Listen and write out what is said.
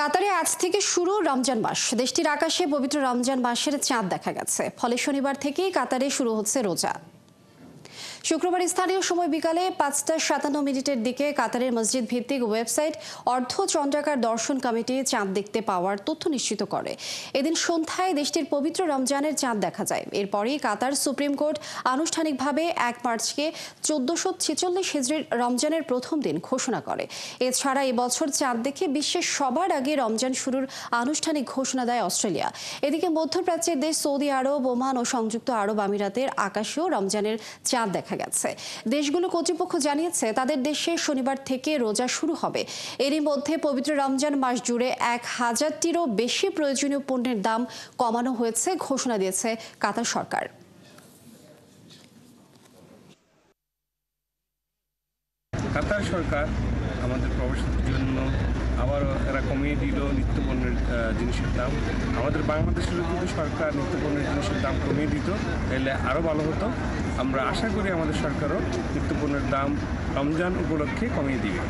কাতারে আজ থেকে শুরু রমজান মাস। দেশটির আকাশে পবিত্র রমজান মাসের চাঁদ দেখা গেছে। ফলে শনিবার থেকেই কাতারে শুরু হচ্ছে রোজা। শুক্রবার স্থানীয় সময় বিকালে ৫টা ৫৭ দিকে কাতারের মসজিদ ভিত্তিক ওয়েবসাইট অর্ধ চন্দ্রাকার দর্শন কমিটি চাঁদ দেখতে পাওয়ার তথ্য নিশ্চিত করে। এদিন সন্ধ্যায় দেশটির পবিত্র রমজানের চাঁদ দেখা যায়। এরপরই কাতার সুপ্রিম কোর্ট আনুষ্ঠানিকভাবে ১ মার্চকে ১৪৪৬ হিজরির রমজানের প্রথম দিন ঘোষণা করে। এছাড়া এবছর চাঁদ দেখে বিশ্বের সবার আগে রমজান শুরুর আনুষ্ঠানিক ঘোষণা দেয় অস্ট্রেলিয়া। এদিকে মধ্যপ্রাচ্যের দেশ সৌদি আরব, ওমান ও সংযুক্ত আরব আমিরাতের আকাশেও রমজানের চাঁদ দেখা গেছে। দেশগুলো কর্তৃপক্ষ জানিয়েছে তাদের দেশে শনিবার থেকে রোজা শুরু হবে। এরই মধ্যে পবিত্র রমজান মাস জুড়ে ১,০০০টিরও বেশি প্রয়োজনীয় পণ্যের দাম কমানো হয়েছে ঘোষণা দিয়েছে কাতার সরকার। কাতার সরকার আমাদের প্রবাসীদের জন্য আবারও এরা কমিয়ে দিল নিত্যপণ্যের জিনিসের দাম। আমাদের বাংলাদেশের যদি সরকার নিত্যপণ্যের জিনিসের দাম কমিয়ে দিত তাহলে আরও ভালো হতো। আমরা আশা করি আমাদের সরকারও নিত্যপণ্যের দাম রমজান উপলক্ষে কমিয়ে দিবে।